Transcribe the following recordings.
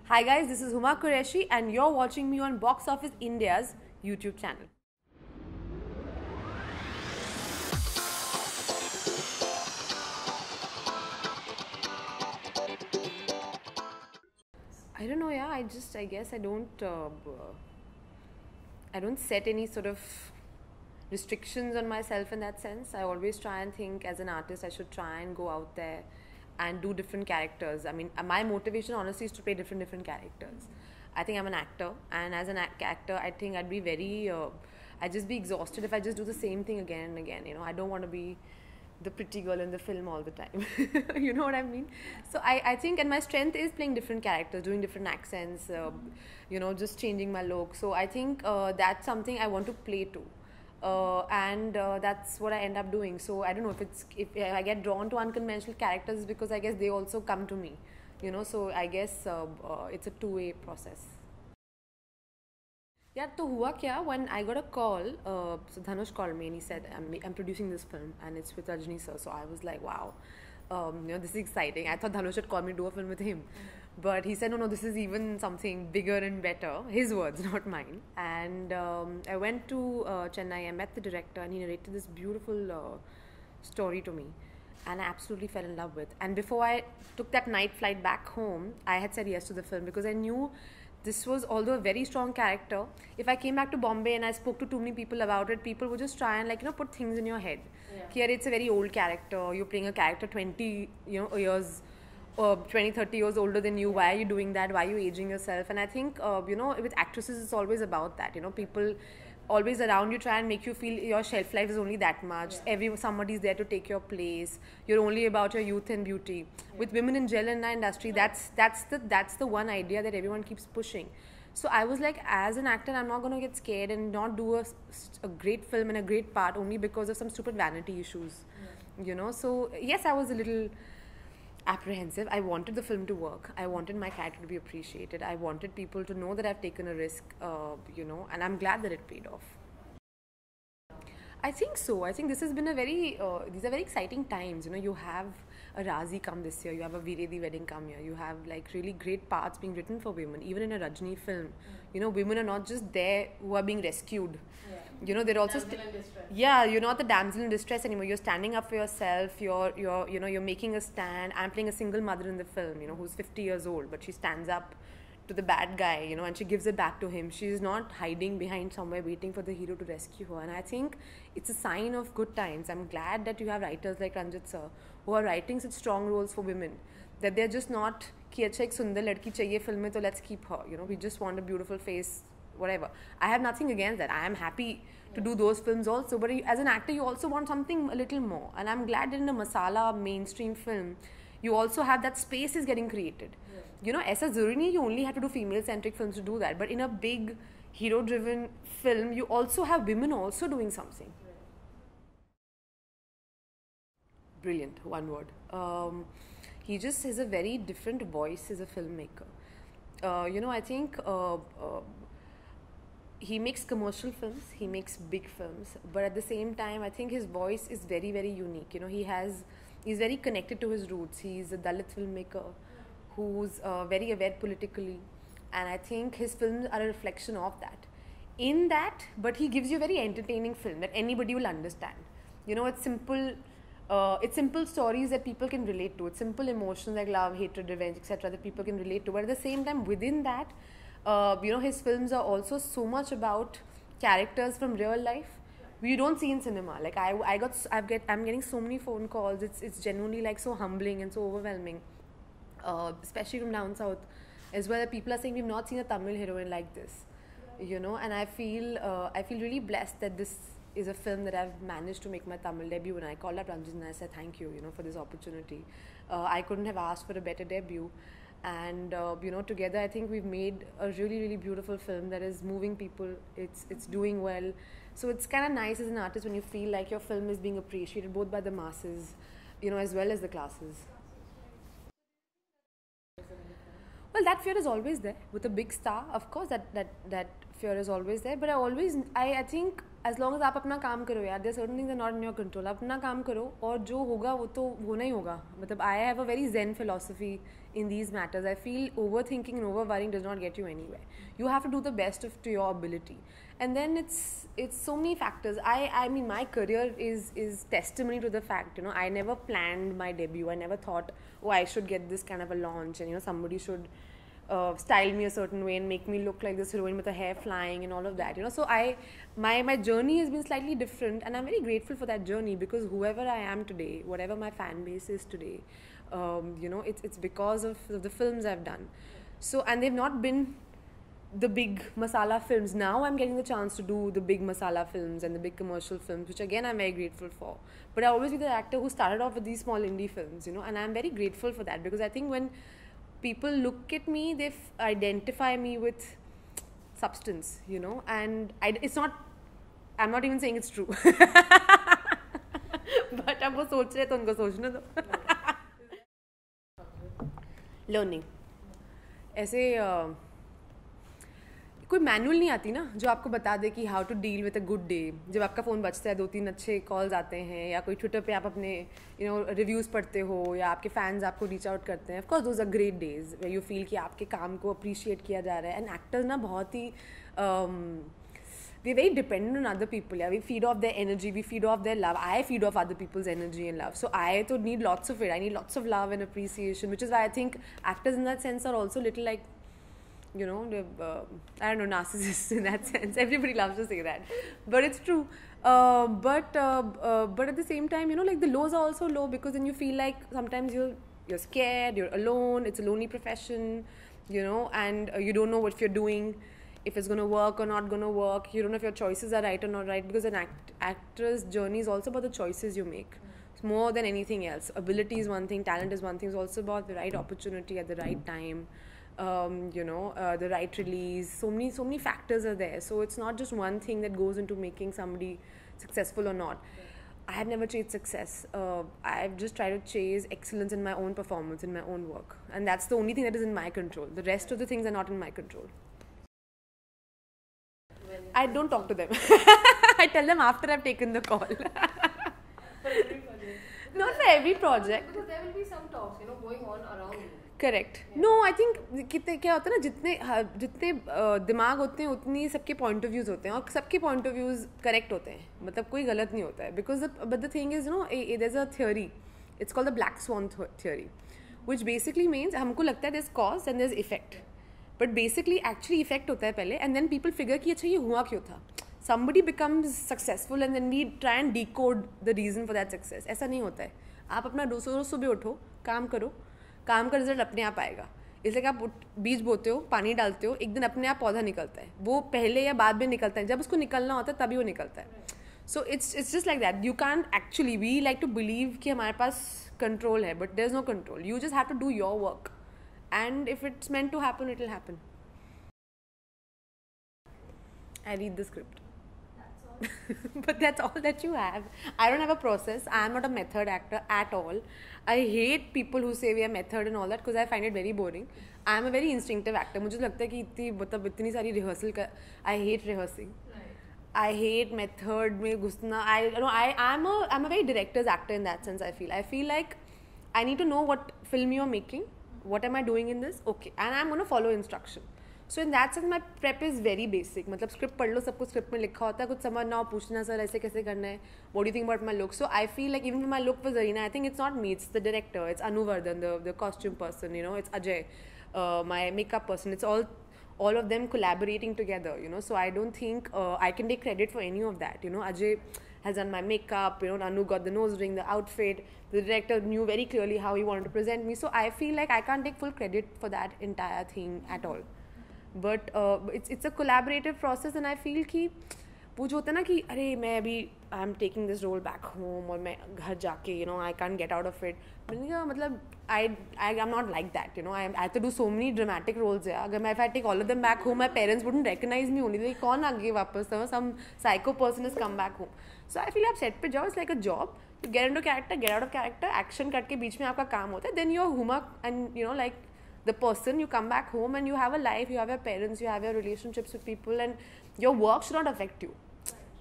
Hi guys, this is Huma Qureshi and you're watching me on Box Office India's YouTube channel. I don't know, yeah, I guess I don't set any sort of restrictions on myself in that sense. I always try and think as an artist I should try and go out there and do different characters. I mean, my motivation honestly is to play different characters. I think I'm an actor, and as an actor, I think I'd be I'd just be exhausted if I just do the same thing again and again. You know, I don't want to be the pretty girl in the film all the time. You know what I mean? So I think, and my strength is playing different characters, doing different accents, just changing my look. So I think that's something I want to play to. And that's what I end up doing. So I don't know if I get drawn to unconventional characters because I guess they also come to me, so I guess it's a two-way process. Yeah, तो हुआ क्या when I got a call, so Dhanush called me and he said I'm producing this film and it's with Rajni sir. So I was like, wow, this is exciting. I thought Dhanush had called me to do a film with him, but he said no, this is even something bigger and better. His words, not mine. And I went to Chennai. I met the director and he narrated this beautiful story to me, and I absolutely fell in love with. And before I took that night flight back home, I had said yes to the film because I knew this was, although a very strong character, if I came back to Bombay and I spoke to too many people about it, people would just try and put things in your head. Here it's a very old character, you're playing a character 20 years or 20, 30 years older than you. Why are you doing that? Why are you aging yourself? And I think, with actresses, it's always about that. People always around you try and make you feel your shelf life is only that much. Somebody's there to take your place. You're only about your youth and beauty. With women in gel in our industry, that's the one idea that everyone keeps pushing. So I was like, as an actor, I'm not going to get scared and not do a great film and a great part only because of some stupid vanity issues. So yes, I was a little apprehensive. I wanted the film to work. I wanted my character to be appreciated. I wanted people to know that I've taken a risk, and I'm glad that it paid off. I think so. I think this has been these are very exciting times. You have a Razi come this year, you have a Viredi wedding come here, you have like really great parts being written for women. Even in a Rajni film, women are not just there who are being rescued. They're also you're not the damsel in distress anymore. You're standing up for yourself. You're making a stand. I'm playing a single mother in the film, who's 50 years old, but she stands up to the bad guy, and she gives it back to him. She's not hiding behind somewhere waiting for the hero to rescue her. And I think it's a sign of good times. I'm glad that you have writers like Ranjit sir who are writing such strong roles for women, that they're just not कि अच्छा एक सुंदर लड़की चाहिए film में तो let's keep her. We just want a beautiful face, whatever. I have nothing against that. I am happy to do those films also. But as an actor, you also want something a little more. And I'm glad that in a masala mainstream film, you also have that space is getting created. ऐसा ज़रूरी नहीं you only have to do female-centric films to do that. But in a big hero-driven film, you also have women also doing something. Brilliant, one word. He just has a very different voice as a filmmaker. I think he makes commercial films, he makes big films, but at the same time, I think his voice is very, very unique. He's very connected to his roots. He's a Dalit filmmaker who's very aware politically, and I think his films are a reflection of that. In that, but he gives you a very entertaining film that anybody will understand. It's simple. It's simple stories that people can relate to. It's simple emotions like love, hatred, revenge, etc. that people can relate to. But at the same time, within that, his films are also so much about characters from real life we don't see in cinema. Like I'm getting so many phone calls. It's genuinely like so humbling and so overwhelming, especially from down south as well. People are saying we've not seen a Tamil heroine like this, and I feel really blessed that this is a film that I've managed to make my Tamil debut. And I called up Ranjit and I said thank you, for this opportunity. I couldn't have asked for a better debut. And together I think we've made a really, really beautiful film that is moving people. It's doing well. So it's kind of nice as an artist when you feel like your film is being appreciated both by the masses, as well as the classes. Well, that fear is always there with a big star. Of course, that fear is always there, but I think as long as आप अपना काम करो यार, there are certain things that are not in your control. आप अपना काम करो और जो होगा वो तो होना ही होगा. मतलब I have a very zen philosophy in these matters. I feel overthinking and over-worrying does not get you anywhere. You have to do the best to your ability, and then it's so many factors. I mean my career is testimony to the fact, I never planned my debut. I never thought, oh, I should get this kind of a launch, and somebody should style me a certain way and make me look like this heroine with her hair flying and all of that. So my journey has been slightly different, and I'm very grateful for that journey, because whoever I am today, whatever my fan base is today, it's because of the films I've done. So, and they've not been the big masala films. Now I'm getting the chance to do the big masala films and the big commercial films, which again I'm very grateful for. But I'll always be the actor who started off with these small indie films, and I'm very grateful for that, because I think when people look at me, they identify me with substance, and it's not, I'm not even saying it's true. But अब वो सोच रहे तो उनको सोचने दो. Learning. ऐसे कोई मैनुअल नहीं आती ना जो आपको बता दे कि how to deal with a good day. जब आपका फ़ोन बजता है, 2-3 अच्छे कॉल्स आते हैं, या कोई ट्विटर पे आप अपने रिव्यूज़ पढ़ते हो, या आपके फैंस आपको रीच आउट करते हैं. Of course those are great days where you feel कि आपके काम को अप्रिशिएट किया जा रहा है. एंड एक्टर्स ना बहुत ही we are very dependent on other people. Yeah, we feed off their energy, we feed off their love. I feed off other people's energy and love. So I need lots of it. I need lots of love and appreciation, which is why I think actors in that sense are also little like, I don't know, narcissists in that sense. Everybody loves to say that, but it's true. But at the same time, like the lows are also low, because then you feel like sometimes you're scared, you're alone. It's a lonely profession, and you don't know what you're doing, if it's going to work or not going to work. You don't know if your choices are right or not right, because an actor's journey is also about the choices you make. It's more than anything else. Ability is one thing, talent is one thing. It's also about the right opportunity at the right time, the right release. So many factors are there. So it's not just one thing that goes into making somebody successful or not. I have never chased success. I've just tried to chase excellence in my own performance, in my own work. And that's the only thing that is in my control. The rest of the things are not in my control. I don't talk to them. I tell them after I've taken the call. For every project. Not for every project. Because there will be some talks, going on around you. Correct. Yeah. No, I think क्या होता है ना, जितने दिमाग होते हैं उतनी सबके point of views होते हैं, और सबके point of views correct होते हैं. मतलब कोई गलत नहीं होता है. But the thing is, there's a theory. It's called the black swan theory, which basically means हमको लगता है there's cause and there's effect. But basically actually effect होता है पहले, and then people figure कि अच्छा ये हुआ क्यों था. Somebody becomes successful and then we try and decode the reason for that success. ऐसा नहीं होता है. आप अपना रोज सुबह उठो, काम करो, काम का रिजल्ट अपने आप आएगा. इसलिए कि आप बीज बोते हो, पानी डालते हो, एक दिन अपने आप पौधा निकलता है. वो पहले या बाद में निकलता है. जब उसको निकलना होता है तभी वो निकलता है. So it's just like that. You can't actually, we like to believe कि हमारे पास control है, but there's no control. You just have to do your work. And if it's meant to happen, it'll happen. I read the script. That's all. But that's all that you have. I don't have a process. I'm not a method actor at all. I hate people who say we are method and all that, because I find it very boring. I'm a very instinctive actor. मुझे लगता है कि इतनी सारी rehearsal का, I hate rehearsing. Right. I hate method में घुसना. I'm a very director's actor in that sense. I feel like I need to know what film you're making. What am I doing in this? Okay. And I'm going to follow instruction. So in that sense, my prep is very basic. मतलब script पढ़ लो, सब कुछ script में लिखा होता है, कुछ समझना हो, पूछना सर ऐसे कैसे करना है. What do you think about my look? So I feel like even for my look for Zarina, I think it's not me, it's the director, it's Anuvardhan, the costume person, it's Ajay, my makeup person. It's all of them collaborating together, So I don't think I can take credit for any of that. Ajay has done my makeup, Anu got the nose ring, the outfit. The director knew very clearly how he wanted to present me. So I feel like I can't take full credit for that entire thing at all. But it's a collaborative process, and I feel कि वो जो होता है ना कि अरे मैं अभी I'm taking this role back home, और मैं घर जाके I can't get out of it. मैंने कहा मतलब I'm not like that, I had to do so many dramatic roles. अगर if I take all of them back home, my parents wouldn't recognize me only. Like कौन आ गई वापस, some psycho person has come back home. So I feel आप set पे जाओ, it's like a job. Get into character, get out of character, action cut के बीच में आपका काम होता है. Then you're Huma, and like the person, you come back home and you have a life, you have your parents, you have your relationships with people, and your work should not affect you.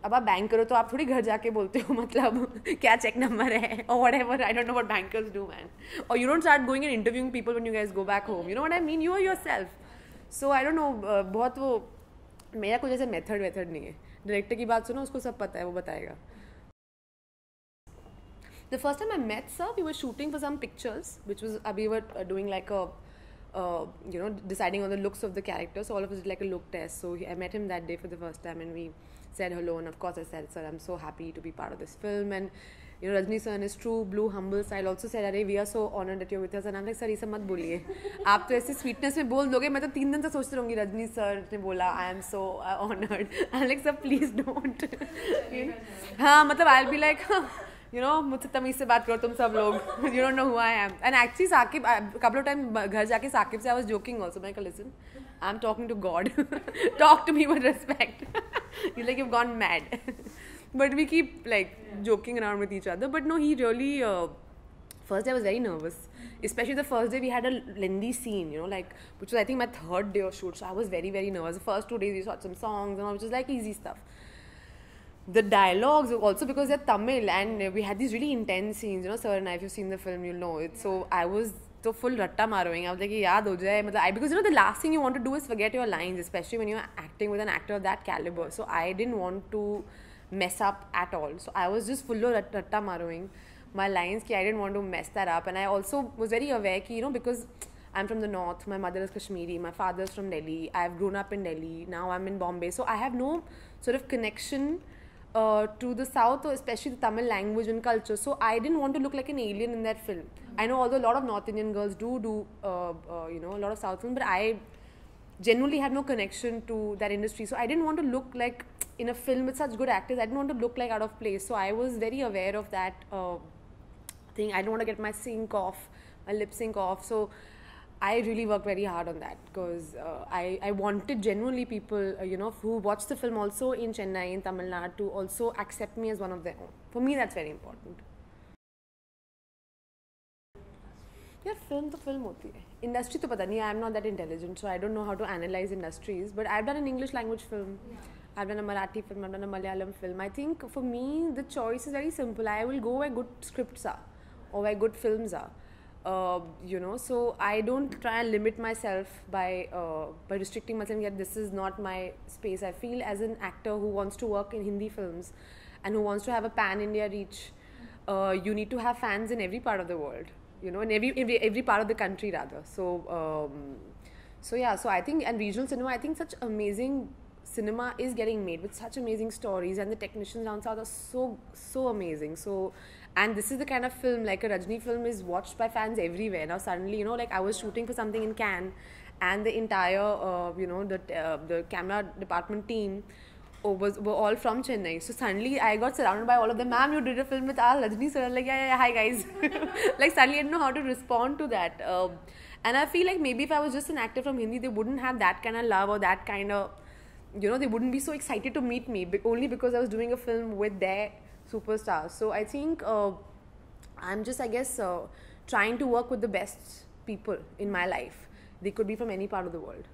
अब आप bank करो तो आप थोड़ी घर जाके बोलते हो मतलब क्या चेक नंबर है or whatever. I don't know what bankers do, man. Or you don't start going and interviewing people when you guys go back home. You know what I mean? You are yourself. So I don't know. बहुत वो मेरा कुछ ऐसे method नहीं है. Director की बात सुनो, उसको सब पता है, वो बताएगा. The first time I met sir, we were shooting for some pictures, which was we were doing like a deciding on the looks of the character. So all of us did like a look test. So I met him that day for the first time, and we said hello. And of course I said, sir, I'm so happy to be part of this film. And Rajni sir in his true blue humble style also said, अरे we are so honored that you're with us. And I'm like, sir, ये सब मत बोलिए. आप तो ऐसे sweetness में बोल दोगे, मैं तो 3 दिन से सोचती रहूँगी. रजनी सर ने बोला, I am so honored. I'm like, sir, please don't. हाँ, मतलब I'll be like, मुझसे तमीज़ से बात करो तुम सब लोग. You don't know who I am. And actually Saqib, a couple of times घर जाके साकिब से I was joking also. मैं कहा, listen, I'm talking to God. Talk to me with respect. He's like, you've gone mad. But we keep like joking around with each other. But no, he really. First day I was very nervous. Especially the first day we had a lengthy scene, which was I think my 3rd day of shoot. So I was very, very nervous. The first 2 days we shot some songs and all, which was like easy stuff. The dialogues also, because they're Tamil and we had these really intense scenes. Sir and I, if you've seen the film, you'll know it. So I was so full ratta maroing. I was like, yaad ho jaye. Because the last thing you want to do is forget your lines, especially when you're acting with an actor of that caliber. So I didn't want to mess up at all. So I was just full of ratta maroing my lines. I didn't want to mess that up. And I also was very aware, because I'm from the north, my mother is Kashmiri, my father's from Delhi, I've grown up in Delhi, now I'm in Bombay. So I have no sort of connection to the south, or especially the Tamil language and culture. So I didn't want to look like an alien in that film. I know although a lot of North Indian girls do a lot of South films, but I genuinely had no connection to that industry. So I didn't want to look like, in a film with such good actors, I didn't want to look like out of place. So I was very aware of that thing. I didn't want to get my lip sync off. So I really worked very hard on that, because I wanted genuinely people, who watched the film also in Chennai, in Tamil Nadu, to also accept me as one of their own. For me, that's very important. Yeah, film to film hoti hai. Industry to pata nahi, I'm not that intelligent, so I don't know how to analyze industries. But I've done an English language film. Yeah. I've done a Marathi film, I've done a Malayalam film. I think for me, the choice is very simple. I will go where good scripts are, or where good films are. So I don't try and limit myself by restricting myself. Yet this is not my space. I feel as an actor who wants to work in Hindi films and who wants to have a pan-India reach, you need to have fans in every part of the world, in every part of the country rather. So I think, and regional cinema, I think such amazing cinema is getting made with such amazing stories, and the technicians down south are so amazing. So, and this is the kind of film, like a Rajni film, is watched by fans everywhere. Now suddenly, I was shooting for something in Cannes, and the entire, the camera department team were all from Chennai. So suddenly I got surrounded by all of them. Ma'am, you did a film with our Rajni sir. Like, yeah, hi guys. Like suddenly I didn't know how to respond to that. And I feel like maybe if I was just an actor from Hindi, they wouldn't have that kind of love, or that kind of, they wouldn't be so excited to meet me, only because I was doing a film with their superstars. So I think I'm just, trying to work with the best people in my life. They could be from any part of the world.